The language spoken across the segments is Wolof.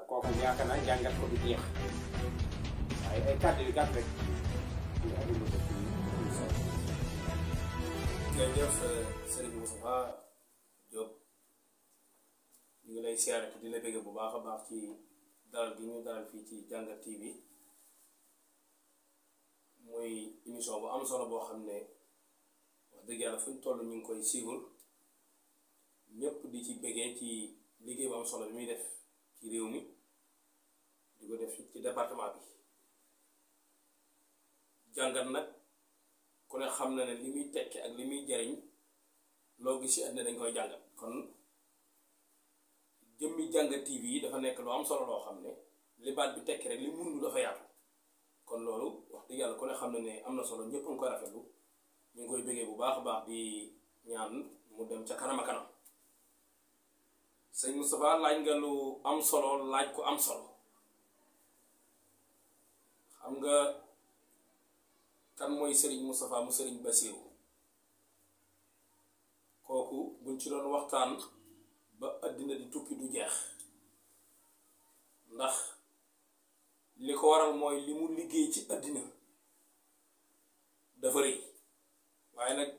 kooku yaakaar naa jàngat ko du jeex waaye ay kàddu yu gàtt rek nga andi ko ci émission bi. jërëjëf Serigne Moustapha Diop ñu ngi lay siyaare te di la bëgg bu baax a baax ci dalal gi ñu dalal fii ci Jàngat TV muy émission bu am solo boo xam ne wax dëgg yàlla fu ñu toll ñu ngi koy suivre ñëpp di ci bëggee ci liggéey bu am solo bi muy def ci réew mi di ko def ci département bi. jàngat nag ku ne xam na ne li muy tekki ak li muy jariñ loo gis ci àddina dañ koy jàngat kon jëmmi Jàngat TV yi dafa nekk lu am solo loo xam ne li baat bi tekki rek li mundu dafa yaatu kon loolu wax dëgg yàlla ku ne xam na ne am na solo ñëpp nga koy rafetlu ñu ngi koy bëggee bu baax a baax di ñaan mu dem ca kanam a kanam. sëñ Moustapha laaj nga lu am solo laaj ko am solo xam nga kan mooy Serigne Moustapha mu Serigne Bassirou kooku buñ ci doon waxtaan ba àddina di tukki du jeex ndax li ko waral mooy li mu liggéey ci àddina dafa rëy waaye nag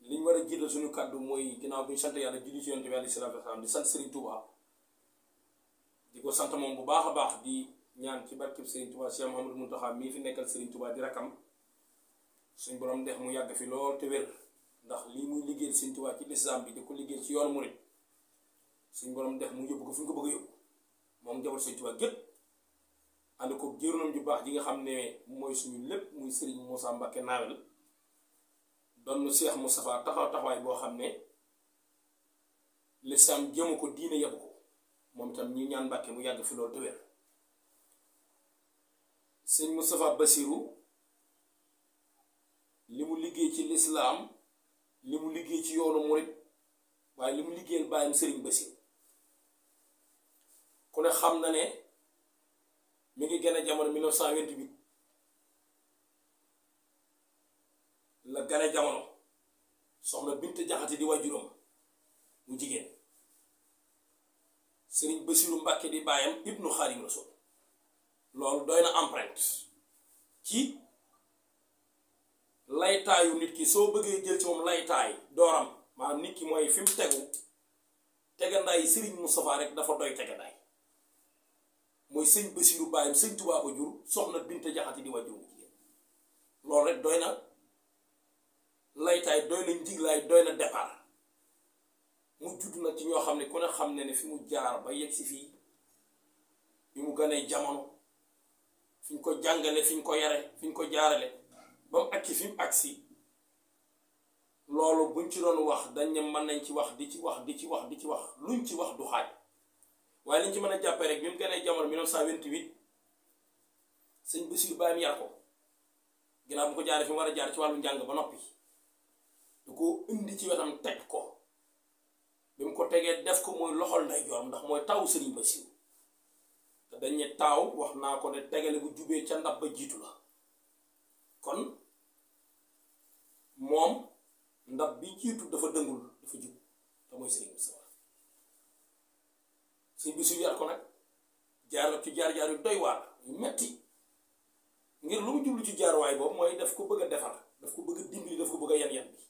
liñ war a jiital suñu kàddu mooy ginnaaw bi ñu sant yàlla julli ci yonent bi alayhi salaatu wa salaam di sant Serigne Touba di ko sant moom bu baax a baax di ñaan ci barkeb Serigne Touba Cheikh Mouhamadou Mountakha mii fi nekkal Serigne Touba di rakam suñ borom def mu yàgg fi lool te wér ndax lii muy liggéey Serigne Touba ci lislaam bi di ko liggéey ci yoonu murit suñ borom def mu yóbbu ko fu ñu ko bëgg a yóbbu moom jabar Serigne Touba gépp ànd ko jërunam ju baax ji nga xam ne mooy suñu lépp muy Serigne Moussa Mbacké Nawel doon Cheikh Moustapha taxawaay boo xam ne lislaam jëmu ko diine yabu ko moom itam ñu ñaan Mbàkke mu yàgg fi loolu te wér. sëñ Moustapha Bassirou li mu liggéey ci lislaam li mu liggéey ci yoonu murit waaye li mu liggéeyal bàyyam Serigne Bassirou ku ne xam na ne mi ngi gën a jamono 1928 la gane jamono soxna Bint Jaxate di waajuram mu jigéen Serigne Bassirou Mbàkke di baayam ibnu Xaadim Rasul loolu doy na empreinte ci laytaayu nit ki soo bëggee jël ci moom laytaay dooram maanaam nit ki mooy fi mu tegu tegandaay Serigne Moustapha rek dafa doy tegandaay mooy sëñ Bassirou baayam sëñ Tuubaa ko jur soxna Bint Jaxate di waajuram mu jigéen loolu rek doy na laytaay doy na njiglaay doy na départ mu judd nag ci ñoo xam ne ku ne xam ne fi mu jaar ba yegg si fii bi mu ganee jamono fi ñu ko jàngale fi ñu ko yare fi ñu ko jaarale ba mu agsi fi mu agsi loolu buñ ci doon wax dañ ne mën nañ ci wax di ci wax luñ ci wax du xaaj waaye liñ ci mën a jàppee rek bi mu ganee jamono 1928 sëñ Bassirou baayam yar ko ginnaaw bu ko jaaree fi mu war a jaar ci wàllu njàng ba noppi du ko indi ci wetam teg ko bi mu ko tegee def ko mooy loxol ndeyjoor ndax mooy taawu Serigne Bassirou te dañ ne taaw wax naa ko ne tegale bu jubee ca ndab ba jiitu la kon moom ndab bi jiitu dafa dëngul dafa jub te mooy Serigne Moustapha Serigne Bassirou yar ko nag jaar na ci jaar-jaar yu doy waar yu metti ngir lu mu jublu ci jaarwaay boobu mooy daf ko bëgg a defar daf ko bëgg a dimbali daf ko bëgg a yan bi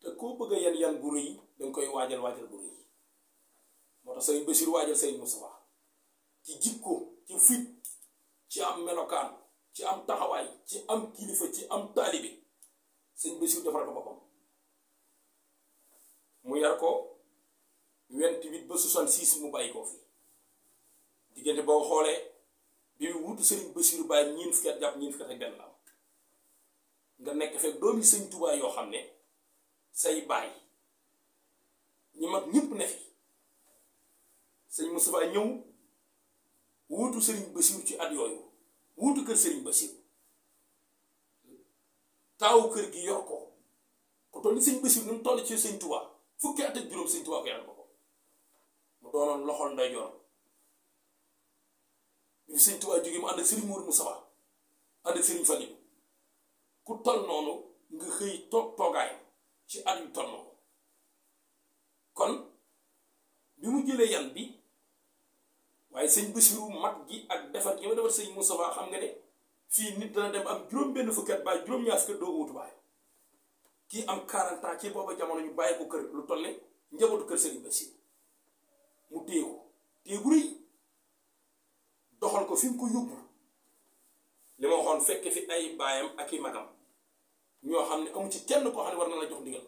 te koo bëgg a yan bu rëy danga koy waajal bu rëy moo tax Serigne Bassirou waajal Serigne Moustapha ci jikko ci fit ci am melokaan ci am taxawaay ci am kilifa ci am taalibe Serigne Bassirou defar ko boppam mu yar ko 28 ba 66 mu bàyyi ko fi diggante boo xoolee bi mu wutu Serigne Bassirou bàyyi ñiin fukki at jàpp ñiin fukki at ak benn la am nga nekk fekk doomi Sëñ Tuubaa yoo xam ne say baay ñi mag ñëpp ne fi sëñ Moustapha ñëw wuutu Serigne Bassirou ci at yooyu wuutu kër Serigne Bassirou taawu kër gi yor ko ku toll ni sëñ Bassirou ni mu toll ci Sëñ Tuubaa fukki at ak juróom Sëñ Tuubaa ko yaral ko mu doonoon loxol ndeyjoor bi fi Sëñ Tuubaa jógee mu ànd ak Serigne Mourou Moustapha ànd ak Serigne Fallou ku toll noonu nga xëy toogaay ci at yu toll noonu kon bi mu jëlee yan bi waaye sëñ Bassirou mat gi ak defar gi ma defar sëñ Moustapha xam nga ne fii nit dana dem am juróom-benn fukki at bàyyi juróom-ñaar fukki at doo wutu baay kii am 40 ans ci booba jamono ñu bàyyi ko kër lu toll ne njabootu kër sëñ Bassirou mu téye ko téye gu rëy doxal ko fi mu ko yóbbu li ma waxoon fekk fi ay baayam ak i magam ñoo xam ne amu ci kenn koo xam ne war na la jox ndigal